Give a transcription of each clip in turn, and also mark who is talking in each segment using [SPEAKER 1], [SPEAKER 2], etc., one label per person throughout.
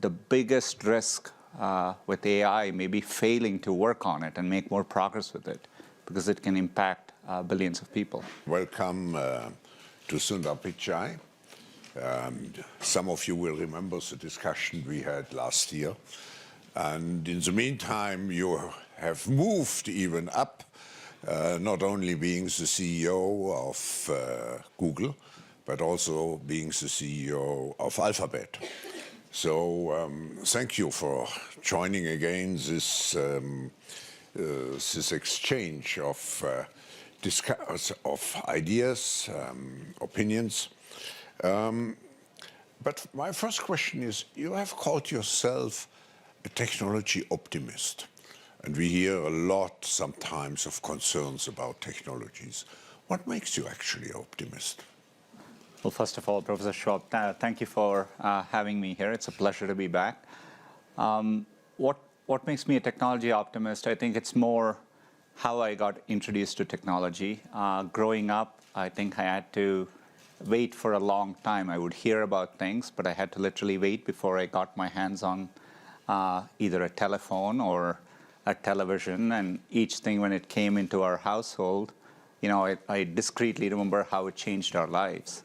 [SPEAKER 1] the biggest risk with AI may be failing to work on it and make more progress with it, because it can impact billions of people.
[SPEAKER 2] Welcome to Sundar Pichai. Some of you will remember the discussion we had last year. And in the meantime, you have moved even up, not only being the CEO of Google, but also being the CEO of Alphabet. So thank you for joining again this exchange of ideas, opinions. But my first question is, you have called yourself a technology optimist. And we hear a lot sometimes of concerns about technologies. What makes you actually an optimist?
[SPEAKER 1] Well, first of all, Professor Schwab, thank you for having me here. It's a pleasure to be back. What makes me a technology optimist? I think it's more how I got introduced to technology. Growing up, I think I had to wait for a long time. I would hear about things, but I had to literally wait before I got my hands on either a telephone or a television. And each thing, when it came into our household, I discreetly remember how it changed our lives.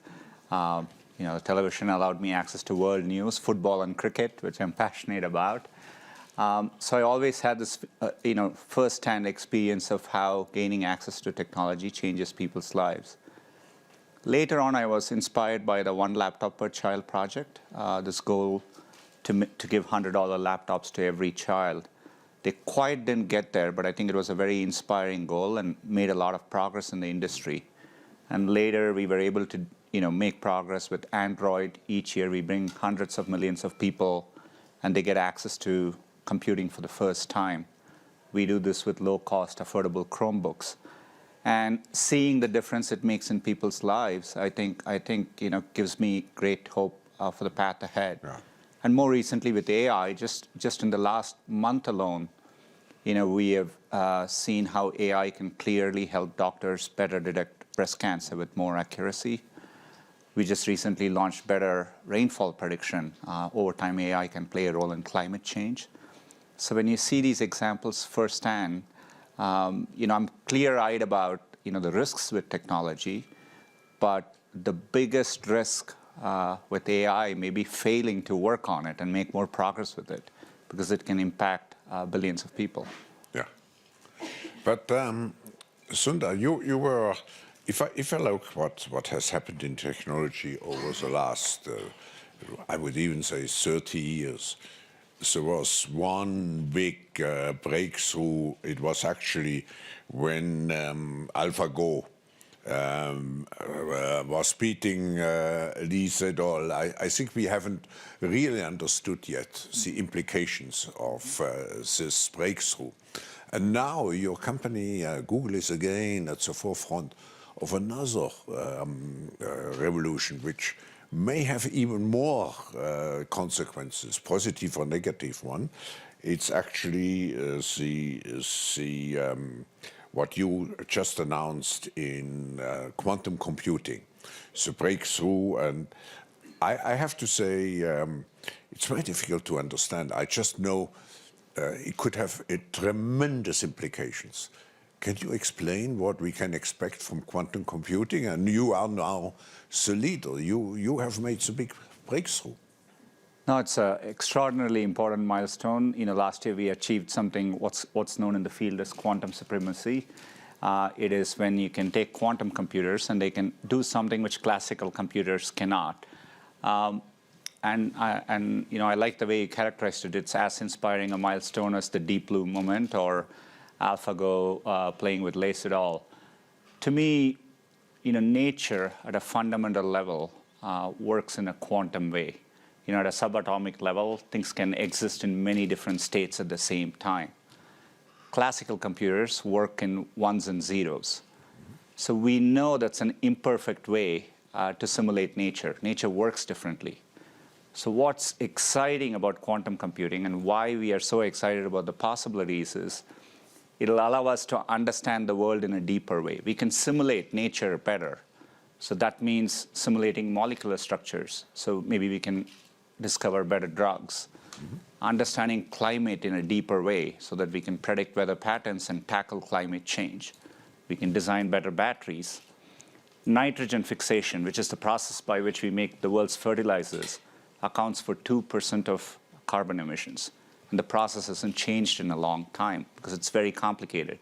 [SPEAKER 1] The television allowed me access to world news, football and cricket, which I'm passionate about. So I always had this, first-hand experience of how gaining access to technology changes people's lives. Later on, I was inspired by the One Laptop Per Child project, this goal to give $100 laptops to every child. They quite didn't get there, but I think it was a very inspiring goal and made a lot of progress in the industry. And later, we were able to make progress with Android. Each year, we bring hundreds of millions of people, and they get access to computing for the first time. We do this with low-cost, affordable Chromebooks. And seeing the difference it makes in people's lives, I think gives me great hope for the path ahead. Yeah. And more recently with AI, just in the last month alone, we have seen how AI can clearly help doctors better detect breast cancer with more accuracy. We just recently launched better rainfall prediction. Over time, AI can play a role in climate change. So when you see these examples firsthand, I'm clear-eyed about the risks with technology, but the biggest risk with AI may be failing to work on it and make more progress with it, because it can impact billions of people.
[SPEAKER 2] Yeah. But Sundar, you were, if I look what has happened in technology over the last, I would even say 30 years, there was one big breakthrough. It was actually when AlphaGo was beating Lee Sedol. I think we haven't really understood yet the implications of this breakthrough. And now your company, Google, is again at the forefront of another revolution, which may have even more consequences, positive or negative one. It's actually what you just announced in quantum computing, the breakthrough. And I have to say, it's very difficult to understand. I just know it could have tremendous implications. Can you explain what we can expect from quantum computing? And you are now the leader. You have made the big breakthrough.
[SPEAKER 1] No, it's an extraordinarily important milestone. Last year we achieved something what's known in the field as quantum supremacy. It is when you can take quantum computers and they can do something which classical computers cannot. I like the way you characterized it. It's as inspiring a milestone as the Deep Blue moment or AlphaGo playing with Lee Sedol. To me, nature at a fundamental level works in a quantum way. At a subatomic level, things can exist in many different states at the same time. Classical computers work in ones and zeros. So we know that's an imperfect way to simulate nature. Nature works differently. So what's exciting about quantum computing and why we are so excited about the possibilities is it'll allow us to understand the world in a deeper way. We can simulate nature better. So that means simulating molecular structures. So maybe we can discover better drugs. Understanding climate in a deeper way so that we can predict weather patterns and tackle climate change. We can design better batteries. Nitrogen fixation, which is the process by which we make the world's fertilizers, accounts for 2% of carbon emissions. And the process hasn't changed in a long time because it's very complicated.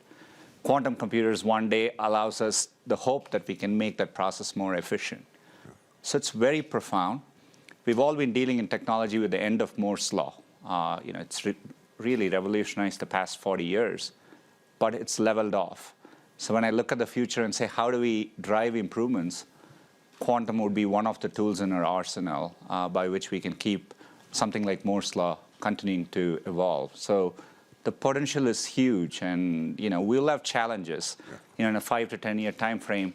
[SPEAKER 1] Quantum computers one day allows us the hope that we can make that process more efficient. So it's very profound. We've all been dealing in technology with the end of Moore's law. It's really revolutionized the past 40 years, but it's leveled off. So when I look at the future and say, how do we drive improvements, quantum would be one of the tools in our arsenal by which we can keep something like Moore's law continuing to evolve. So the potential is huge, and we'll have challenges. In a 5 to 10 year time frame,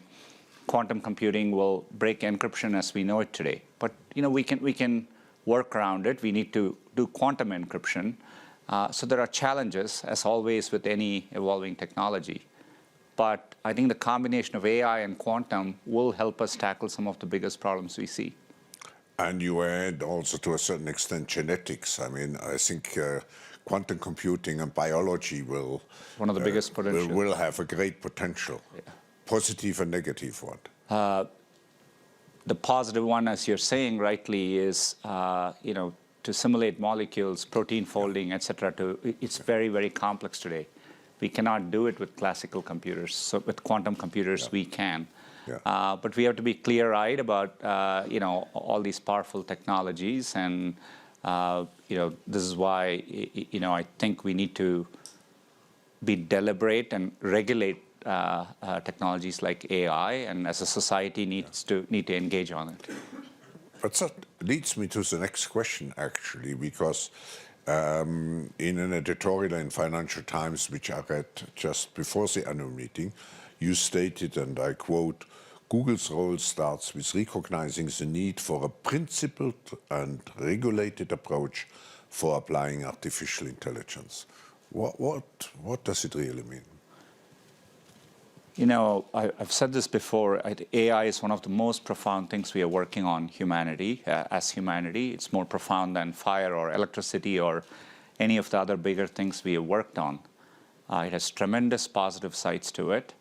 [SPEAKER 1] quantum computing will break encryption as we know it today. But we can work around it. We need to do quantum encryption. So there are challenges, as always, with any evolving technology. But I think the combination of AI and quantum will help us tackle some of the biggest problems we see.
[SPEAKER 2] And you add also, to a certain extent, genetics. I mean, I think quantum computing and biology will
[SPEAKER 1] one of the biggest potential.
[SPEAKER 2] Will have a great potential, positive and negative one.
[SPEAKER 1] The positive one, as you're saying rightly, is to simulate molecules, protein folding, et cetera. It's very, very complex today. We cannot do it with classical computers. So with quantum computers, we can. But we have to be clear-eyed about all these powerful technologies, and this is why I think we need to be deliberate and regulate technologies like AI, and as a society need to engage on it.
[SPEAKER 2] But that leads me to the next question, actually, because in an editorial in Financial Times, which I read just before the annual meeting, you stated, and I quote, "Google's role starts with recognizing the need for a principled and regulated approach for applying artificial intelligence." What does it really mean?
[SPEAKER 1] I've said this before. AI is one of the most profound things we are working on as humanity. It's more profound than fire or electricity or any of the other bigger things we have worked on. It has tremendous positive sides to it,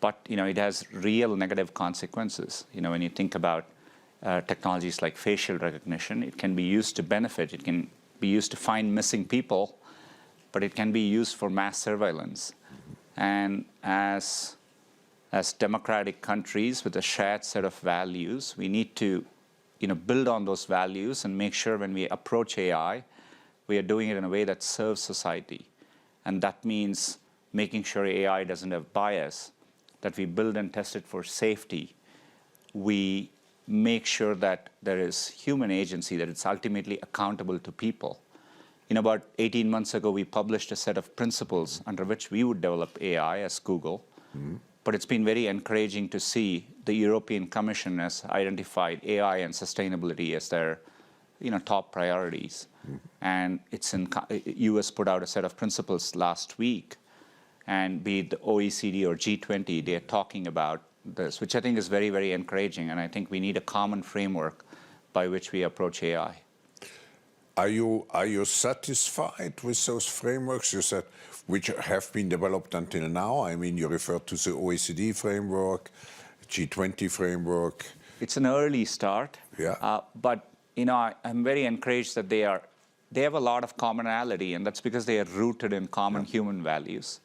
[SPEAKER 1] but it has real negative consequences. When you think about technologies like facial recognition, it can be used to benefit. It can be used to find missing people, but it can be used for mass surveillance. And as democratic countries with a shared set of values, we need to build on those values and make sure when we approach AI, we are doing it in a way that serves society. And that means making sure AI doesn't have bias, that we build and test it for safety. We make sure that there is human agency, that it's ultimately accountable to people. About 18 months ago, we published a set of principles under which we would develop AI as Google. But it's been very encouraging to see the European Commission has identified AI and sustainability as their top priorities. And US put out a set of principles last week. And be it the OECD or G20, they're talking about this, which I think is very, very encouraging. And I think we need a common framework by which we approach AI.
[SPEAKER 2] Are you satisfied with those frameworks you said, which have been developed until now? I mean, you referred to the OECD framework, G20 framework.
[SPEAKER 1] It's an early start. But I'm very encouraged that they have a lot of commonality, and that's because they are rooted in common human values.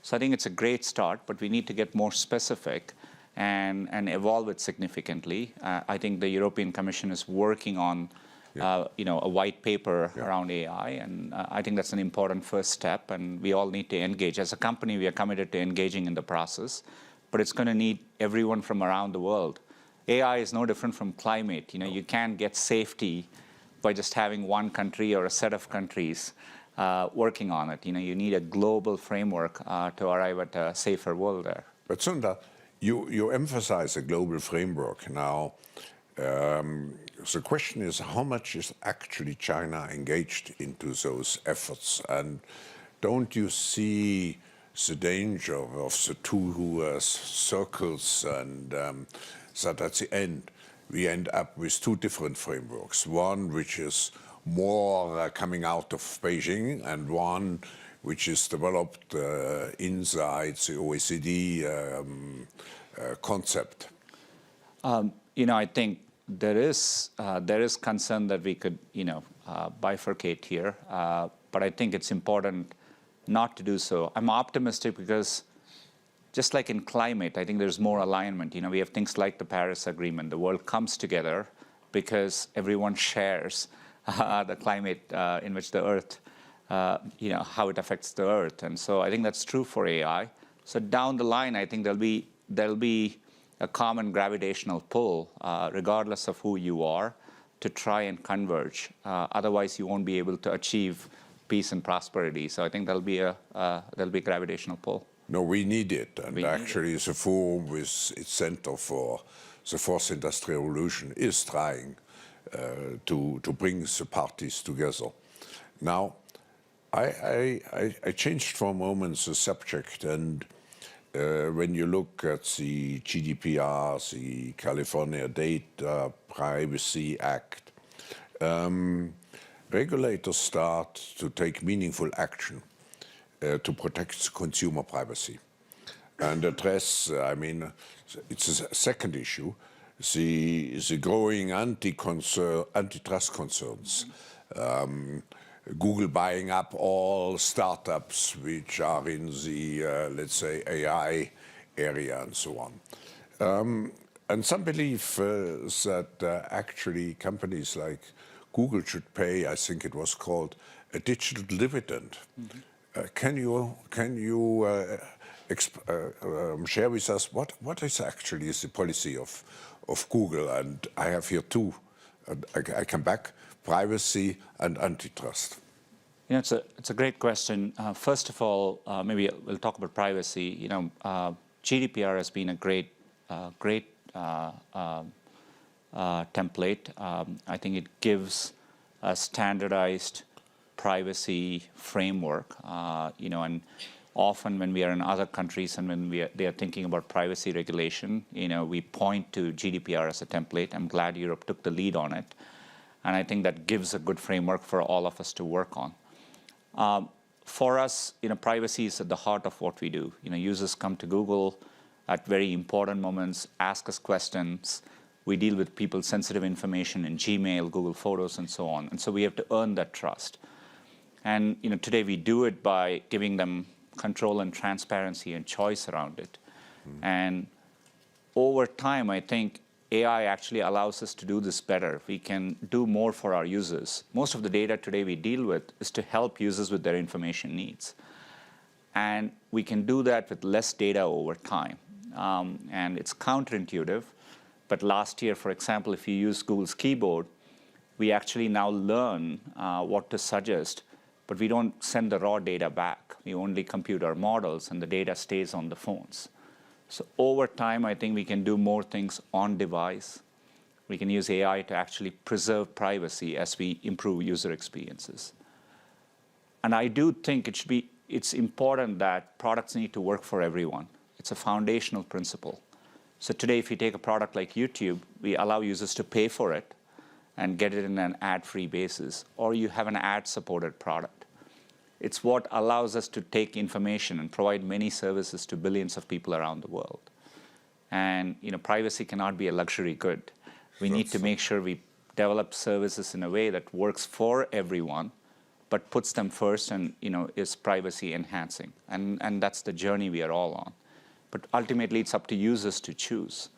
[SPEAKER 1] So I think it's a great start, but we need to get more specific and evolve it significantly. I think the European Commission is working on a white paper around AI, and I think that's an important first step, and we all need to engage. As a company, we are committed to engaging in the process, but it's going to need everyone from around the world. AI is no different from climate. You can't get safety by just having one country or a set of countries working on it. You need a global framework to arrive at a safer world there.
[SPEAKER 2] But Sundar, you emphasize a global framework now. The question is, how much is actually China engaged into those efforts? And don't you see the danger of the two circles, and that at the end we end up with two different frameworks. One which is more coming out of Beijing, and one which is developed inside the OECD concept.
[SPEAKER 1] I think there is concern that we could, bifurcate here, but I think it's important not to do so. I'm optimistic because, just like in climate, I think there's more alignment. We have things like the Paris Agreement. The world comes together because everyone shares the climate in which the Earth, how it affects the Earth, and so I think that's true for AI. So down the line, I think there'll be a common gravitational pull, regardless of who you are, to try and converge. Otherwise, you won't be able to achieve peace and prosperity. So I think there'll be a gravitational pull.
[SPEAKER 2] No, we need it, and actually the forum with its Center for the Fourth Industrial Revolution is trying to bring the parties together. Now, I changed for a moment the subject, and when you look at the GDPR, the California Data Privacy Act, regulators start to take meaningful action to protect consumer privacy and address, it's a second issue, the growing antitrust concerns. Google buying up all startups which are in the, let's say, AI area and so on. And some believe that actually companies like Google should pay, I think it was called, a digital dividend. Can you share with us what is actually the policy of Google? And I have here two. I come back: privacy and antitrust.
[SPEAKER 1] It's a great question. First of all, maybe we'll talk about privacy. GDPR has been a great template. I think it gives a standardized privacy framework. And often when we are in other countries and when they are thinking about privacy regulation, we point to GDPR as a template. I'm glad Europe took the lead on it. And I think that gives a good framework for all of us to work on. For us, privacy is at the heart of what we do. Users come to Google at very important moments, ask us questions. We deal with people's sensitive information in Gmail, Google Photos, and so on. And so we have to earn that trust. And today we do it by giving them control and transparency and choice around it. And over time, I think AI actually allows us to do this better. We can do more for our users. Most of the data today we deal with is to help users with their information needs. And we can do that with less data over time. And it's counterintuitive. But last year, for example, if you use Google's keyboard, we actually now learn what to suggest, but we don't send the raw data back. We only compute our models, and the data stays on the phones. So over time, I think we can do more things on device. We can use AI to actually preserve privacy as we improve user experiences. And I do think it's important that products need to work for everyone. It's a foundational principle. So today, if you take a product like YouTube, we allow users to pay for it and get it in an ad-free basis, or you have an ad-supported product. It's what allows us to take information and provide many services to billions of people around the world. And privacy cannot be a luxury good. We need to make sure we develop services in a way that works for everyone, but puts them first and is privacy enhancing. And that's the journey we are all on. But ultimately, it's up to users to choose.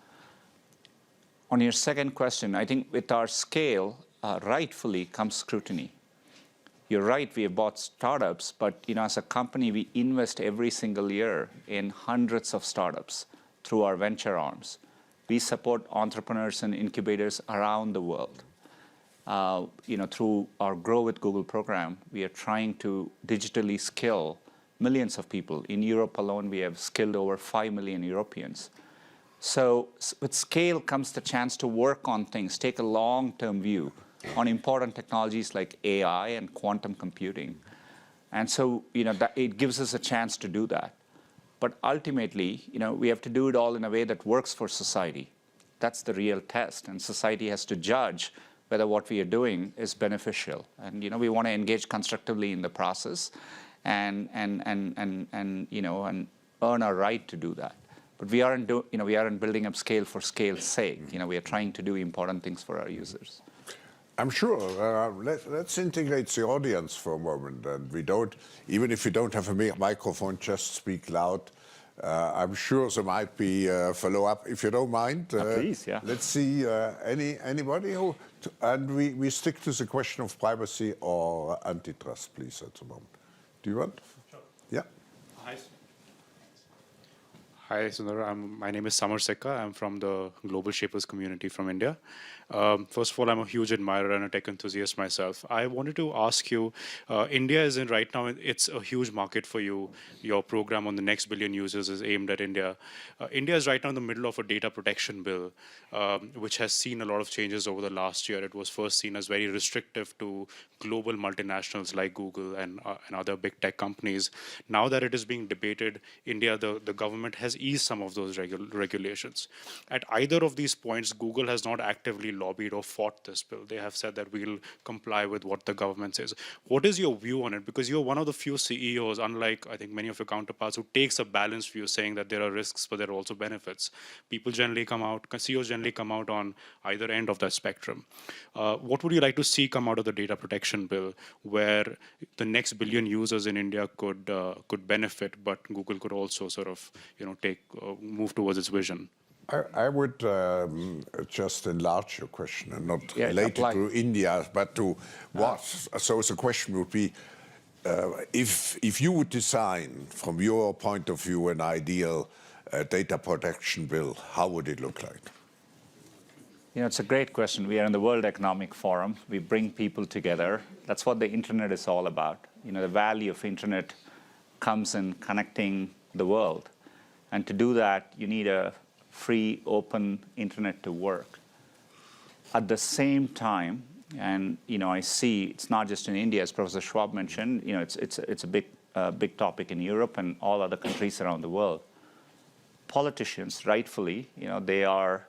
[SPEAKER 1] On your second question, I think with our scale, rightfully comes scrutiny. You're right, we have bought startups, but as a company, we invest every single year in hundreds of startups through our venture arms. We support entrepreneurs and incubators around the world. Through our Grow with Google program, we are trying to digitally skill millions of people. In Europe alone, we have skilled over 5 million Europeans. So with scale comes the chance to work on things, take a long-term view on important technologies like AI and quantum computing. And so it gives us a chance to do that. But ultimately, we have to do it all in a way that works for society. that's the real test. And society has to judge whether what we are doing is beneficial. And we want to engage constructively in the process and earn our right to do that. But we aren't building up scale for scale's sake. We are trying to do important things for our users.
[SPEAKER 2] I'm sure. Let's integrate the audience for a moment, and even if we don't have a microphone, just speak loud. I'm sure there might be a follow-up, if you don't mind.
[SPEAKER 1] Please, yeah.
[SPEAKER 2] Let's see anybody who, and we stick to the question of privacy or antitrust, please, at the moment. Do you want?
[SPEAKER 3] Sure.
[SPEAKER 2] Yeah.
[SPEAKER 3] Hi, Sundar. My name is Samar Sekka. I'm from the Global Shapers community from India. First of all, I'm a huge admirer and a tech enthusiast myself. I wanted to ask you, India is in right now, it's a huge market for you. Your program on the next billion users is aimed at India. India is right now in the middle of a data protection bill, which has seen a lot of changes over the last year. It was first seen as very restrictive to global multinationals like Google and other big tech companies. Now that it is being debated, India, the government has eased some of those regulations. At either of these points, Google has not actively lobbied or fought this bill. They have said that we'll comply with what the government says. What is your view on it? Because you're one of the few CEOs, unlike I think many of your counterparts, who takes a balanced view, saying that there are risks, but there are also benefits. CEOs generally come out on either end of that spectrum. What would you like to see come out of the data protection bill, where the next billion users in India could benefit, but Google could also sort of move towards its vision?
[SPEAKER 2] I would just enlarge your question and not related to India, but to what. So the question would be, if you would design, from your point of view, an ideal data protection bill, how would it look like?
[SPEAKER 1] It's a great question. We are in the World Economic Forum. We bring people together. That's what the internet is all about. The value of internet comes in connecting the world. And to do that, you need a free, open internet to work. At the same time, and I see it's not just in India, as Professor Schwab mentioned. It's a big topic in Europe and all other countries around the world. Politicians, rightfully, they are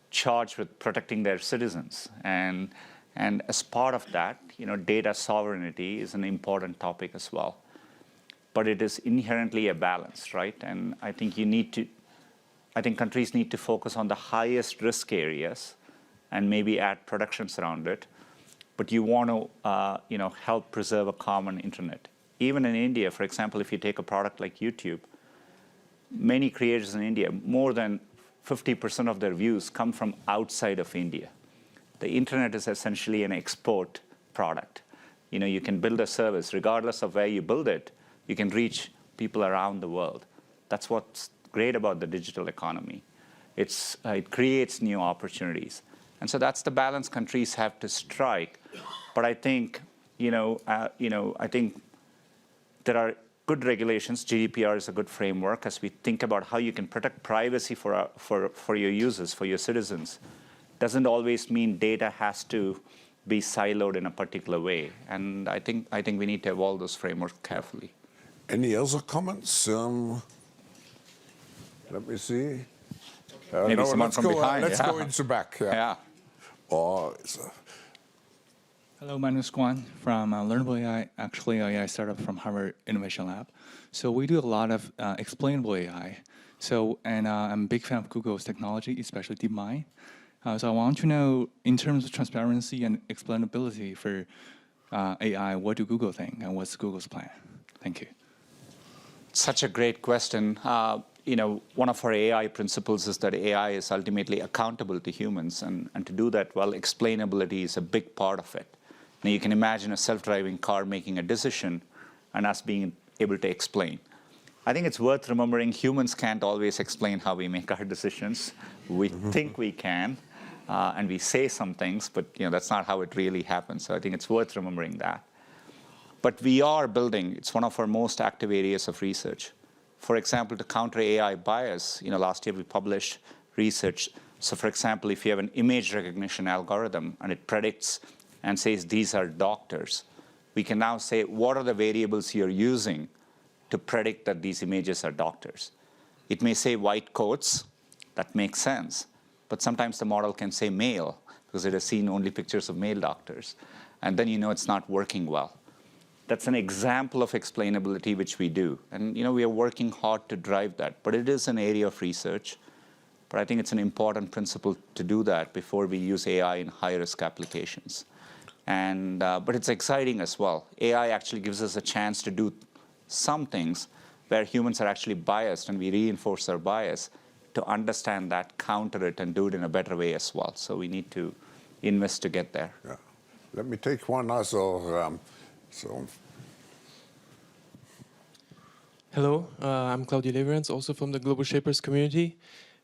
[SPEAKER 1] charged with protecting their citizens, and as part of that, data sovereignty is an important topic as well. But it is inherently a balance, right? And I think countries need to focus on the highest risk areas and maybe add protections around it. But you want to, help preserve a common internet. Even in India, for example, if you take a product like YouTube, many creators in India, more than 50% of their views come from outside of India. The internet is essentially an export product. You can build a service, regardless of where you build it, you can reach people around the world. That's what's great about the digital economy. It creates new opportunities. And so that's the balance countries have to strike. But I think, I think there are good regulations. GDPR is a good framework as we think about how you can protect privacy for your users, for your citizens. Doesn't always mean data has to be siloed in a particular way. And I think we need to evolve those frameworks carefully.
[SPEAKER 2] Any other comments? Let me see.
[SPEAKER 1] Maybe someone from behind.
[SPEAKER 2] Let's go into back.
[SPEAKER 1] Yeah.
[SPEAKER 4] Hello, my name is Guan from Learnable AI, actually an AI startup from Harvard Innovation Lab. So we do a lot of explainable AI. And I'm a big fan of Google's technology, especially DeepMind. So I want to know, in terms of transparency and explainability for AI, what do Google think, and what's Google's plan? Thank you.
[SPEAKER 1] Such a great question. One of our AI principles is that AI is ultimately accountable to humans, and to do that well, explainability is a big part of it. Now, you can imagine a self-driving car making a decision and us being able to explain. I think it's worth remembering humans can't always explain how we make our decisions. We think we can, and we say some things, but that's not how it really happens. So I think it's worth remembering that. But we are building, it's one of our most active areas of research. For example, to counter AI bias, last year we published research. So for example, if you have an image recognition algorithm and it predicts and says these are doctors, we can now say what are the variables you're using to predict that these images are doctors. It may say white coats, that makes sense. but sometimes the model can say male because it has seen only pictures of male doctors. And then you know it's not working well. That's an example of explainability which we do. And we are working hard to drive that. But it is an area of research. But I think it's an important principle to do that before we use AI in high-risk applications. And but it's exciting as well. AI actually gives us a chance to do some things where humans are actually biased, and we reinforce our bias to understand that, counter it, and do it in a better way as well. So we need to invest to get there.
[SPEAKER 2] Yeah. Let me take one other.
[SPEAKER 5] Hello, I'm Claudio Leverance, also from the Global Shapers community.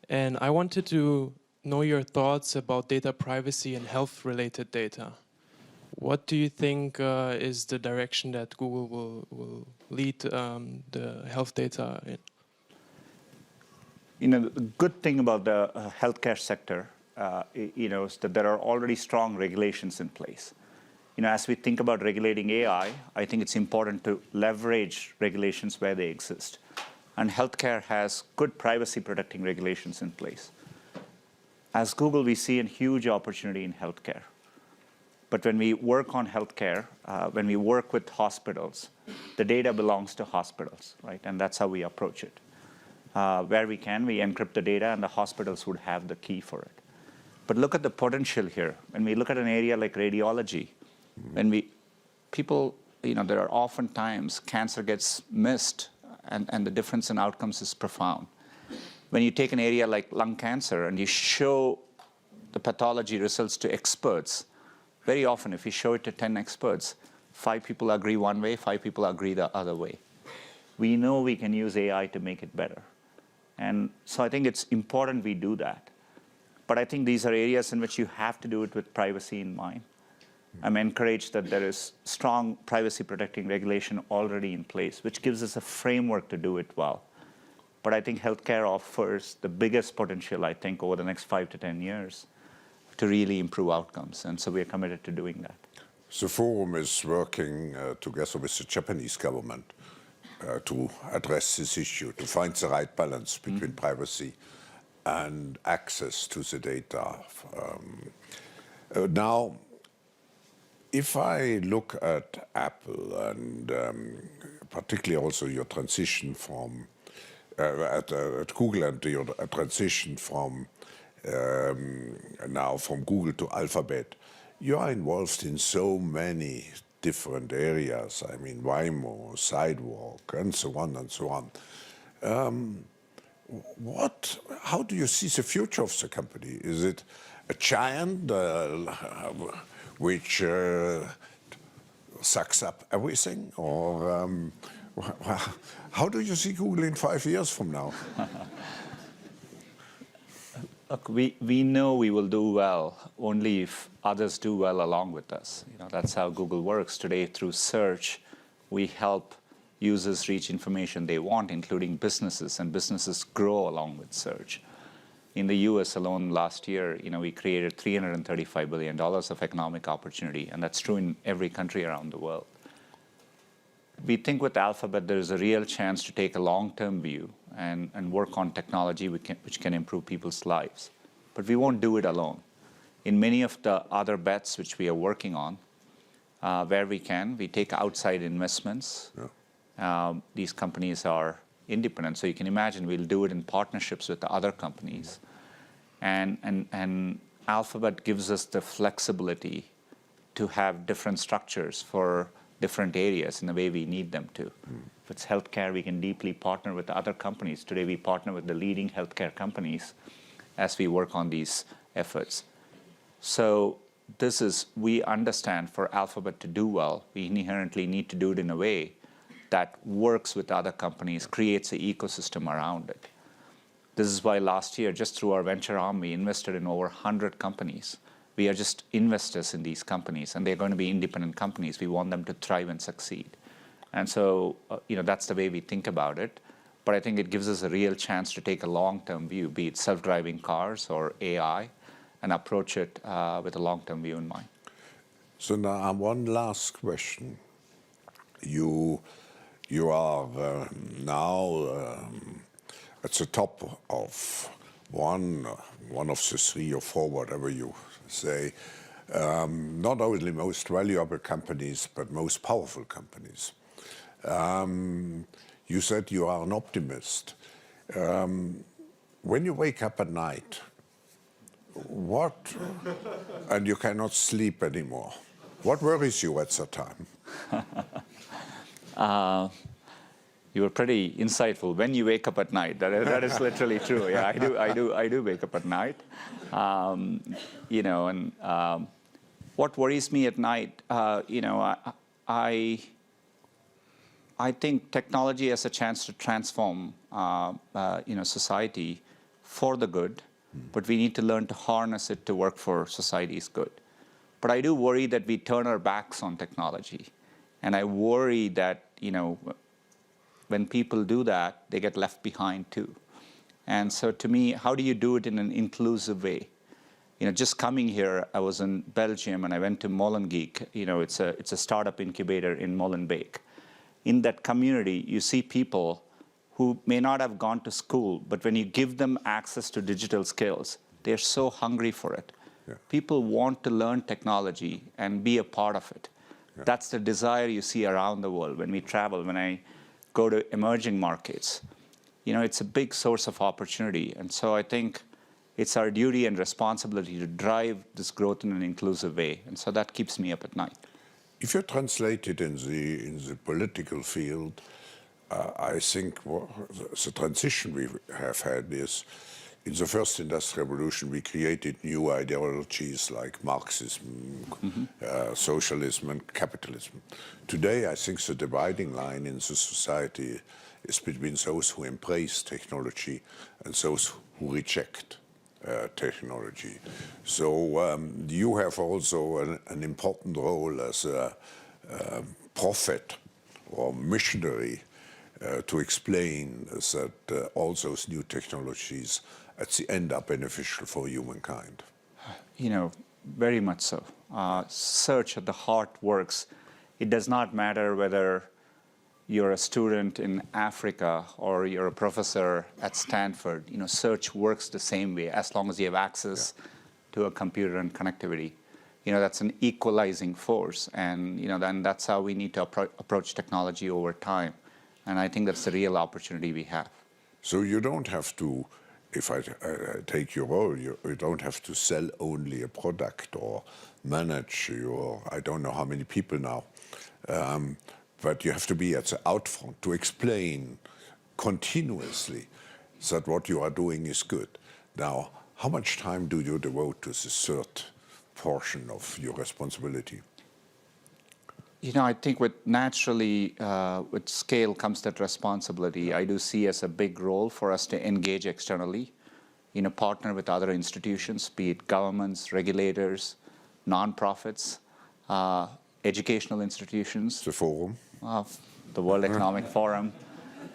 [SPEAKER 5] And I wanted to know your thoughts about data privacy and health-related data. What do you think is the direction that Google will lead the health data in?
[SPEAKER 1] The good thing about the healthcare sector, is that there are already strong regulations in place. As we think about regulating AI, I think it's important to leverage regulations where they exist. And healthcare has good privacy-protecting regulations in place. As Google, we see a huge opportunity in healthcare. But when we work on healthcare, when we work with hospitals, the data belongs to hospitals, right? And that's how we approach it. Where we can, we encrypt the data, and the hospitals would have the key for it. But look at the potential here. When we look at an area like radiology, there are often times cancer gets missed, and the difference in outcomes is profound. When you take an area like lung cancer and you show the pathology results to experts, very often if you show it to 10 experts, 5 people agree one way, 5 people agree the other way. We know we can use AI to make it better. And so I think it's important we do that. But I think these are areas in which you have to do it with privacy in mind. I'm encouraged that there is strong privacy-protecting regulation already in place, which gives us a framework to do it well. But I think healthcare offers the biggest potential, I think, over the next 5 to 10 years to really improve outcomes. And so we are committed to doing that.
[SPEAKER 2] The forum is working together with the Japanese government to address this issue, to find the right balance between privacy and access to the data. Now, if I look at Apple and particularly also your transition from at Google and your transition from now from Google to Alphabet, you are involved in so many different areas. I mean, Waymo, Sidewalk, and so on and so on. How do you see the future of the company? Is it a giant which sucks up everything, or how do you see Google in 5 years from now?
[SPEAKER 1] Look, we know we will do well only if others do well along with us. That's how Google works today. Through search, we help users reach information they want, including businesses, and businesses grow along with search. In the US alone last year, we created $335 billion of economic opportunity, and that's true in every country around the world. We think with Alphabet there is a real chance to take a long-term view and work on technology which can improve people's lives. But we won't do it alone. In many of the other bets which we are working on, where we can, we take outside investments. Yeah. These companies are independent, so you can imagine we'll do it in partnerships with the other companies. And Alphabet gives us the flexibility to have different structures for different areas in the way we need them to. If it's healthcare, we can deeply partner with other companies. Today we partner with the leading healthcare companies as we work on these efforts. So we understand for Alphabet to do well, we inherently need to do it in a way that works with other companies, creates an ecosystem around it. This is why last year, just through our venture arm, we invested in over 100 companies. We are just investors in these companies, and they're going to be independent companies. We want them to thrive and succeed. And so, that's the way we think about it. But I think it gives us a real chance to take a long-term view, be it self-driving cars or AI, and approach it with a long-term view in mind.
[SPEAKER 2] So now, one last question. You are now at the top of one of the 3 or 4, whatever you say, not only most valuable companies, but most powerful companies. You said you are an optimist. When you wake up at night, and you cannot sleep anymore, what worries you at that time?
[SPEAKER 1] You were pretty insightful. When you wake up at night, that is literally true. Yeah, I do wake up at night. You know, and what worries me at night, you know, I think technology has a chance to transform, you know, society for the good, but we need to learn to harness it to work for society's good. But I do worry that we turn our backs on technology, and I worry that, you know, when people do that, they get left behind too. And so to me, how do you do it in an inclusive way? You know, just coming here, I was in Belgium and I went to Molenbeek. You know, it's a startup incubator in Molenbeek. In that community, you see people who may not have gone to school, but when you give them access to digital skills, they're so hungry for it. Yeah. People want to learn technology and be a part of it. Yeah. That's the desire you see around the world when we travel, when I go to emerging markets. You know, it's a big source of opportunity. And so I think it's our duty and responsibility to drive this growth in an inclusive way. And so that keeps me up at night.
[SPEAKER 2] If you translate it in the political field, I think the transition we have had is, in the first industrial revolution, we created new ideologies like Marxism, socialism, and capitalism. Today, I think the dividing line in the society is between those who embrace technology and those who reject technology. So you have also an important role as a prophet or missionary to explain that all those new technologies at the end are beneficial for humankind.
[SPEAKER 1] You know, very much so. Search at the heart works. It does not matter whether you're a student in Africa or you're a professor at Stanford. You know, search works the same way as long as you have access to a computer and connectivity. You know, that's an equalizing force, and you know, then that's how we need to approach technology over time. And I think that's the real opportunity we have.
[SPEAKER 2] So you don't have to, if I take your role, you don't have to sell only a product or manage your, I don't know how many people now, but you have to be at the outfront to explain continuously that what you are doing is good. Now, how much time do you devote to the third portion of your responsibility?
[SPEAKER 1] You know, I think with scale comes that responsibility. I do see as a big role for us to engage externally, you know, partner with other institutions, be it governments, regulators, nonprofits, educational institutions.
[SPEAKER 2] The forum.
[SPEAKER 1] The World Economic Forum,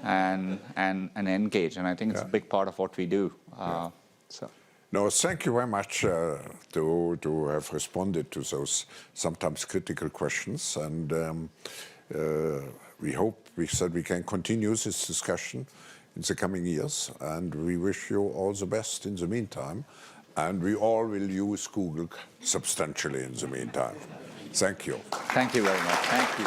[SPEAKER 1] and engage. And I think it's a big part of what we do. So.
[SPEAKER 2] No, thank you very much to have responded to those sometimes critical questions. And we hope that we can continue this discussion in the coming years. And we wish you all the best in the meantime. And we all will use Google substantially in the meantime. Thank you.
[SPEAKER 1] Thank you very much. Thank you.